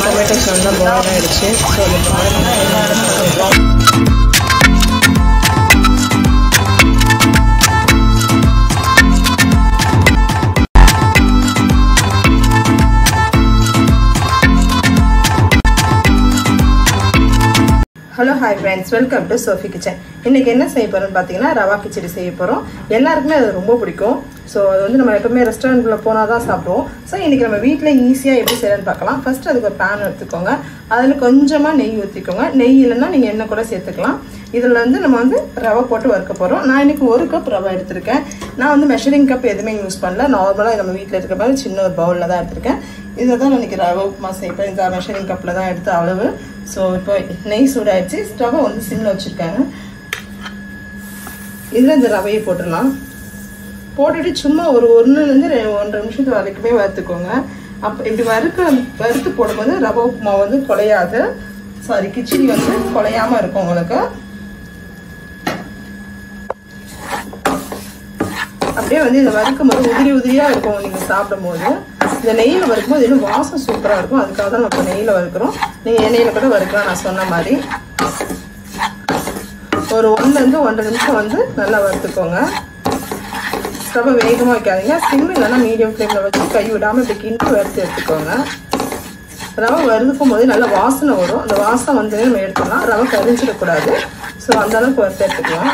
Tomatoes நல்லா boil ஆகிடுச்சு. So அது hello hi friends, welcome to Sophie kitchen. இன்றைக்கி என்ன செய்ய போகிறோம்னு பார்த்தீங்கன்னா ரவா கிச்சடி செய்ய போகிறோம். எல்லாருக்குமே அது ரொம்ப பிடிக்கும். ஸோ அது வந்து நம்ம எப்பவுமே ரெஸ்டாரண்ட்டில் போனால் தான் சாப்பிடுவோம். ஸோ இன்றைக்கி நம்ம வீட்டில் ஈஸியாக எப்படி செய்யலான்னு பார்க்கலாம். ஃபஸ்ட்டு அதுக்கு ஒரு பேன் எடுத்துக்கோங்க. அதில் கொஞ்சமாக நெய் ஊற்றிக்கோங்க. நெய் இல்லைன்னா நீங்கள் எண்ணெய் கூட சேர்த்துக்கலாம். இதில் வந்து நம்ம வந்து ரவை போட்டு வறுக்க போகிறோம். நான் இன்றைக்கி 1 கப் ரவை எடுத்திருக்கேன். நான் வந்து மெஷரிங் கப் எதுவுமே யூஸ் பண்ணல. நார்மலாக நம்ம வீட்டில் இருக்கிற மாதிரி சின்ன ஒரு பவுலில் தான் எடுத்திருக்கேன். இதை தான் இன்றைக்கி ரவை உப்புமா செய்ப்பேன். இந்த மெஷரிங் கப்பில் தான் எடுத்த அளவு. ஸோ இப்போ நெய் சூடாகிடுச்சு. ஸ்டவ்வை வந்து சிம்மில் வச்சுருக்காங்க. இதில் இந்த ரவையை போட்டுடலாம். போட்டுட்டு சும்மா ஒரு 1லேருந்து 1.5 நிமிஷத்து வரைக்குமே வறுத்துக்கோங்க. அப்போ இப்படி வறுத்து போடும்போது ரவை உப்புமா வந்து குலையாது. சாரி, கிச்சடி வந்து குலையாமல் இருக்கும் உங்களுக்கு. அப்படியே வந்து இதை வறுக்கும் போது உதிரியாக இருக்கும். நீங்கள் சாப்பிடும் போது இந்த நெய்யில் வறுக்கும்போது இன்னும் வாசம் சூப்பராக இருக்கும். அதுக்காக தான் நம்ம இப்போ நெய்யில் வறுக்கிறோம். நீங்கள் எண்ணெயில் கூட வறுக்கலாம். நான் சொன்ன மாதிரி ஒரு 1லேருந்து 1.5 நிமிஷம் வந்து நல்லா வறுத்துக்கோங்க. ஸ்டவ்வை வேகமாக வைக்காதீங்க. சிம் இல்லைன்னா மீடியம் ஃப்ளேமில் வச்சு கை விடாமல் இப்படி கிண்டி வறுத்து எடுத்துக்கோங்க. ரவை வறுக்கும் போது நல்லா வாசனை வரும். அந்த வாசனை வந்து நம்ம எடுத்துக்கலாம். ரவை கரிஞ்சிடக்கூடாது. ஸோ அந்த அளவுக்கு வறுத்து எடுத்துக்கலாம்.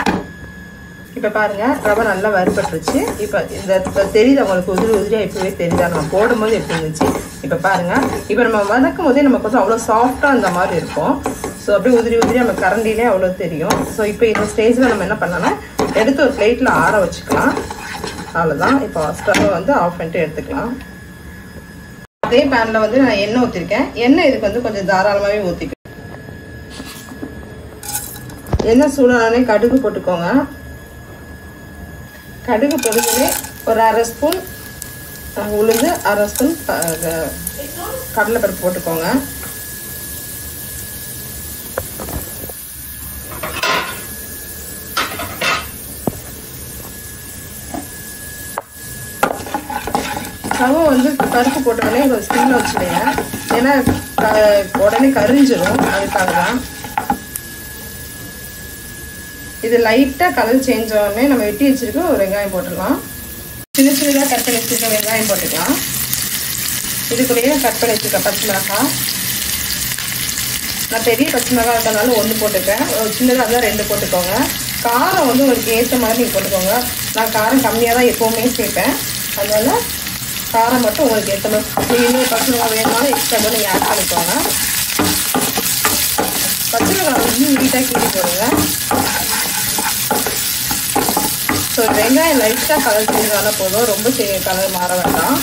இப்போ பாருங்கள், ரவை நல்லா வறுபட்டுருச்சு. இப்போ இந்த தெரியுது அவங்களுக்கு உதிரியாக இப்போவே தெரியுதா நம்ம போடும்போது எப்படி இருந்துச்சு. இப்போ பாருங்கள், இப்போ நம்ம வதக்கும் போதே நமக்கு வந்து அவ்வளோ சாஃப்டாக அந்த மாதிரி இருக்கும். ஸோ அப்படியே உதிரியாக நம்ம கரண்டிலே அவ்வளோ தெரியும். ஸோ இப்போ இந்த ஸ்டேஜில் நம்ம என்ன பண்ணோன்னா எடுத்து ஒரு பிளேட்டில் ஆற வச்சுக்கலாம். அவ்வளோதான். இப்போ ஸ்டவ்வை வந்து ஆஃப் பண்ணிட்டு எடுத்துக்கலாம். அதே பேனில் வந்து நான் எண்ணெய் ஊற்றிருக்கேன். எண்ணெய் இதுக்கு வந்து கொஞ்சம் தாராளமாகவே ஊற்றிக்கலாம். எண்ணெய் சூடானே கடுகு போட்டுக்கோங்க. கடுகு பொரிஞ்சோடனே ஒரு 1/2 ஸ்பூன் உளுந்து, 1/2 ஸ்பூன் கடலைப்பருப்பு போட்டுக்கோங்க. ரவை வந்து பருப்பு போட்டோடனே ஒரு ஸ்டிம்மில் வச்சுடுங்க. ஏன்னா உடனே கரிஞ்சிடும். அதுக்காக தான் இது லைட்டாக கலர் சேஞ்ச் ஆகவே நம்ம வெட்டி வச்சுருக்க ஒரு வெங்காயம் போட்டுடலாம். சின்ன சின்னதாக கட் பண்ணி வச்சுருக்க வெங்காயம் போட்டுக்கலாம். இதுக்குள்ளேயே கட் பண்ணி வச்சுருக்க பச்சை மிளகாய். நான் பெரிய பச்சை மிளகாய் இருக்கிறதுனால 1 போட்டுக்கிறேன். ஒரு சின்னதாக இருந்தால் 2 போட்டுக்கோங்க. காரம் வந்து உங்களுக்கு ஏற்ற மாதிரி நீங்கள் போட்டுக்கோங்க. நான் காரம் கம்மியாக தான் எப்போவுமே சேர்ப்பேன். அதனால் காரம் மட்டும் உங்களுக்கு ஏற்ற மாதிரி நீங்கள் இன்னொரு பச்சை மிளகாய் வேணுமாலும் எக்ஸ்ட்ரா கூட நீங்கள் ஆட் பண்ணிக்கோங்க. பச்சை மிளகாய் வந்து நீட்டாக கீழே போடுங்க. ஸோ வெங்காயம் லைட்டாக கலர் செஞ்சாலும் போதும். ரொம்ப கலர் மாற வேண்டாம்.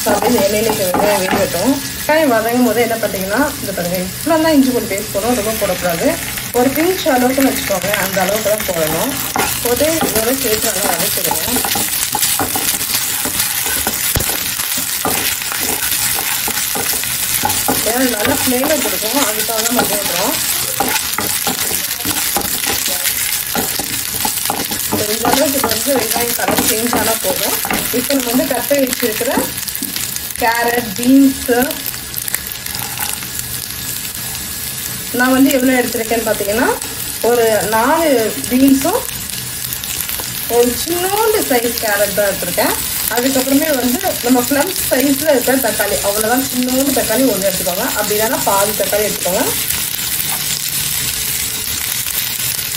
ஸோ அப்படியே எண்ணெயிலேக்கு வெங்காயம் வேகட்டும். வெங்காயம் வதங்கும் போது என்ன பண்ணிங்கன்னா இந்த பாருங்கள், இவ்வளோ தான் இஞ்சி பூண்டு பேஸ்ட் போடணும். ரொம்ப போடக்கூடாது. ஒரு பிஞ்ச் அளவுக்குன்னு வச்சுக்கோங்க. அந்த அளவுக்கு தான் போடணும். போட்டு இதோட சேர்த்து நல்லா வதக்கிடுங்க. ஏன்னா நல்லா ஃப்ளேவர் கொடுக்கும். அதுக்காக தான் நம்ம போடுறோம். இந்த அளவுக்கு வந்து வெங்காயம் கலர் சேஞ்ச் ஆனால் போதும். இப்போ நம்ம வந்து கட் பண்ணி வச்சுருக்கிற கேரட், பீன்ஸு நான் வந்து எவ்வளோ எடுத்துருக்கேன்னு பார்த்தீங்கன்னா ஒரு 4 பீன்ஸும் ஒரு சின்னோண்டு சைஸ் கேரட் தான் எடுத்துருக்கேன். அதுக்கப்புறமே வந்து நம்ம ப்ளம்ஸ் சைஸில் இருக்கிற தக்காளி, அவ்வளோதான். சின்னோண்டு தக்காளி 1 எடுத்துக்கோங்க. அப்படி இல்லைன்னா பாதி தக்காளி எடுத்துக்கோங்க.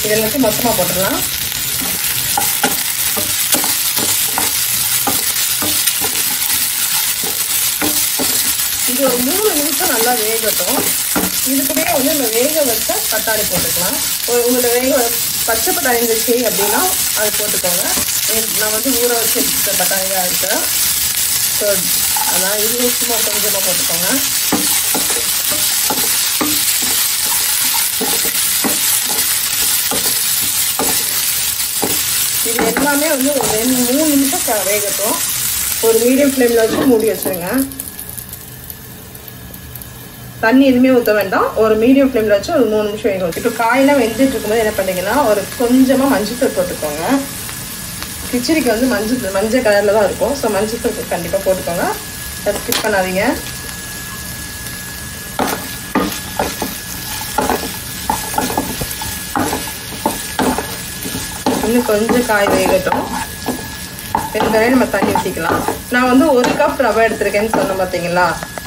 இது எல்லாத்தையும் மொத்தமாக போட்டுடலாம். இது ஒரு 3 நிமிஷம் நல்லா வேகட்டும். இதுக்குமே வந்து நம்ம வேக வச்ச தக்காளி போட்டுக்கலாம். உங்களோட பச்சை பட்டாணி இருந்துச்சு அப்படின்னா அது போட்டுக்கோங்க. நான் வந்து ஊற வச்சு எடுத்துக்கிட்ட பட்டாணியாக இருக்கேன். ஸோ அதான் இது சும்மா கொஞ்சமாக போட்டுக்கோங்க. இது எல்லாமே வந்து ஒரு 2-3 நிமிஷம் வேகட்டும். ஒரு மீடியம் ஃப்ளேமில் வச்சு மூடி வச்சுருங்க. தண்ணி எதுவுமே ஊற்ற வேண்டாம். ஒரு மீடியம் ஃப்ளேமில் வச்சு ஒரு 3 நிமிஷம் வேகும். இப்போ காயெல்லாம் வெந்துட்டு இருக்கும்போது என்ன பண்ணிங்கன்னா ஒரு கொஞ்சமாக மஞ்சள் போட்டுக்கோங்க. கிச்சடிக்கு வந்து மஞ்சள் கலரில் தான் இருக்கும். ஸோ மஞ்சள் கண்டிப்பாக போட்டுக்கோங்க. அதை ஸ்கிப் பண்ணாதீங்க. இன்னும் கொஞ்சம் காய் வேகட்டும். வெங்காயம் நம்ம தண்ணி ஊற்றிக்கலாம். நான் வந்து 1 கப் ரவை எடுத்திருக்கேன்னு சொன்னேன் பார்த்தீங்களா,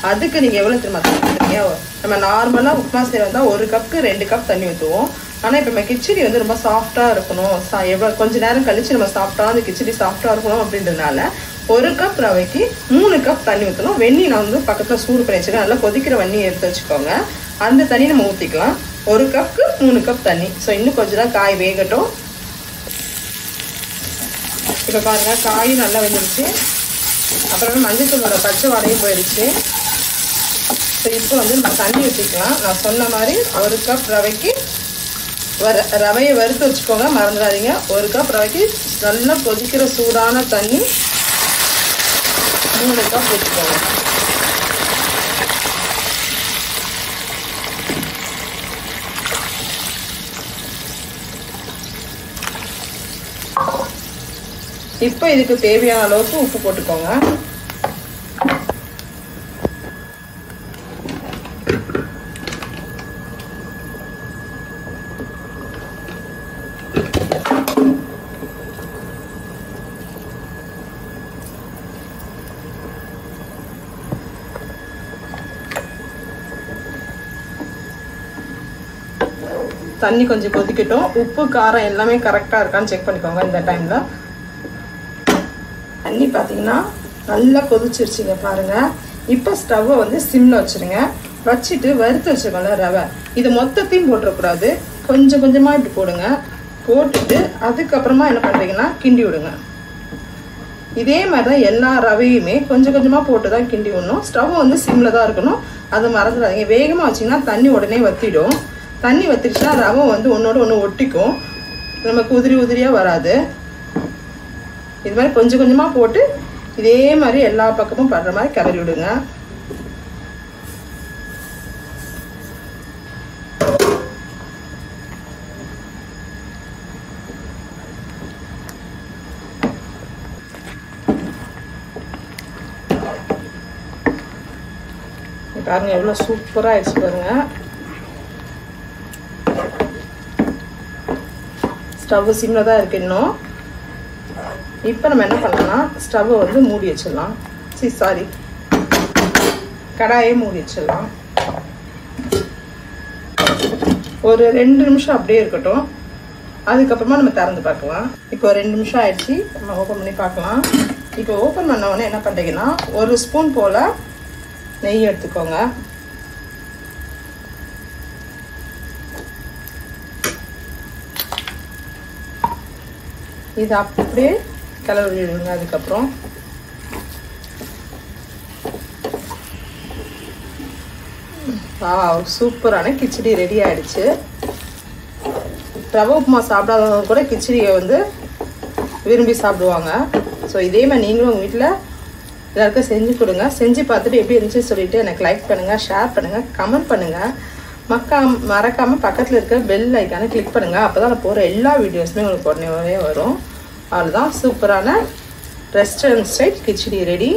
அதுக்கு நீங்கள் எவ்வளோ திரும்ப தண்ணி ஊற்றுறீங்க? நம்ம நார்மலாக உப்புமா செய்ய வந்தால் 1 கப்புக்கு 2 கப் தண்ணி ஊற்றுவோம். ஆனால் இப்போ நம்ம கிச்சடி வந்து ரொம்ப சாஃப்டாக இருக்கணும், கொஞ்சம் நேரம் கழிச்சு நம்ம சாப்பிட்டா அந்த கிச்சடி சாஃப்டாக இருக்கணும் அப்படின்றதுனால 1 கப் ரவைக்கு 3 கப் தண்ணி ஊற்றணும். வெந்நி நான் வந்து பக்கத்தில் சூடு பண்ணி வச்சுருக்கேன். நல்லா கொதிக்கிற வெந்நி எடுத்து வச்சுக்கோங்க. அந்த தண்ணி நம்ம ஊற்றிக்கலாம். 1 கப்புக்கு 3 கப் தண்ணி. ஸோ இன்னும் கொஞ்சம் தான் காய் வேகட்டும். இப்போ பாருங்கள், காயும் நல்லா வெந்துருச்சு. அப்புறம் மஞ்சத்தூளோட பச்சை வாடையும் போயிடுச்சு. ஸோ இப்போ வந்து நம்ம தண்ணி ஊற்றிக்கலாம். நான் சொன்ன மாதிரி 1 கப் ரவைக்கு ரவையை வறுத்து வச்சுக்கோங்க, மறந்துடாதீங்க. 1 கப் ரவைக்கு நல்லா கொதிக்கிற சூடான தண்ணி 3 கப் வச்சுக்கோங்க. இப்போ இதுக்கு தேவையான அளவுக்கு உப்பு போட்டுக்கோங்க. தண்ணி கொஞ்சம் கொதிக்கட்டும். உப்பு காரம் எல்லாமே கரெக்டாக இருக்கான்னு செக் பண்ணிக்கோங்க. இந்த டைமில் தண்ணி பார்த்தீங்கன்னா நல்லா கொதிச்சிருச்சுங்க பாருங்கள். இப்போ ஸ்டவ்வை வந்து சிம்மில் வச்சுருங்க. வச்சுட்டு வறுத்து வச்சுக்கோங்க ரவை. இது மொத்தத்தையும் போட்டுறக்கூடாது, கொஞ்சம் கொஞ்சமாக இப்படி போடுங்க. போட்டுட்டு அதுக்கப்புறமா என்ன பண்ணுறீங்கன்னா கிண்டி விடுங்க. இதே மாதிரி தான் எல்லா ரவையுமே கொஞ்சம் கொஞ்சமாக போட்டு தான் கிண்டி விடணும். ஸ்டவ் வந்து சிம்மில் தான் இருக்கணும், அதை மறந்துடாதீங்க. வேகமாக வச்சிங்கன்னா தண்ணி உடனே வற்றிடும். தண்ணி வற்றிடுச்சுன்னா ரவை வந்து ஒன்றோட ஒன்று ஒட்டிக்கும், நமக்கு உதிரி உதிரியாக வராது. இது மாதிரி கொஞ்சம் கொஞ்சமாக போட்டு இதே மாதிரி எல்லா பக்கமும் படுற மாதிரி கிளறி விடுங்க. பாருங்க எவ்வளோ சூப்பராக ஆயிடுச்சு பாருங்க. ஸ்டவ் சிம்மில் தான் இருக்கு இன்னும். இப்போ நம்ம என்ன பண்ணலாம்னா ஸ்டவ்வை வந்து மூடி வச்சிடலாம். கடாயை மூடி வச்சிடலாம். ஒரு 2 நிமிஷம் அப்படியே இருக்கட்டும். அதுக்கப்புறமா நம்ம திறந்து பார்க்கலாம். இப்போ 2 நிமிஷம் ஆயிடுச்சு. நம்ம ஓப்பன் பண்ணி பார்க்கலாம். இப்போ ஓப்பன் பண்ண உடனே என்ன பண்ணுறீங்கன்னா 1 ஸ்பூன் போல் நெய் எடுத்துக்கோங்க. இது அப்படியே கிளறி விடுங்க. அதுக்கப்புறம் சூப்பரான கிச்சடி ரெடி ஆயிடுச்சு. ரவை உப்புமா சாப்பிடாதவங்க கூட கிச்சடியை வந்து விரும்பி சாப்பிடுவாங்க. ஸோ இதே மாதிரி நீங்களும் உங்கள் வீட்டில் எல்லாருக்கும் செஞ்சு கொடுங்க. செஞ்சு பார்த்துட்டு எப்படி இருந்துச்சு சொல்லிட்டு எனக்கு லைக் பண்ணுங்கள், ஷேர் பண்ணுங்கள், கமெண்ட் பண்ணுங்கள். மறக்காமல் பக்கத்தில் இருக்க பெல் ஐக்கானை கிளிக் பண்ணுங்கள். அப்போ தான் நான் போகிற எல்லா வீடியோஸுமே உங்களுக்கு உடனே வரும். அவ்வளோதான், சூப்பரான ரெஸ்டாரண்ட் ஸ்டைல் கிச்சடி ரெடி.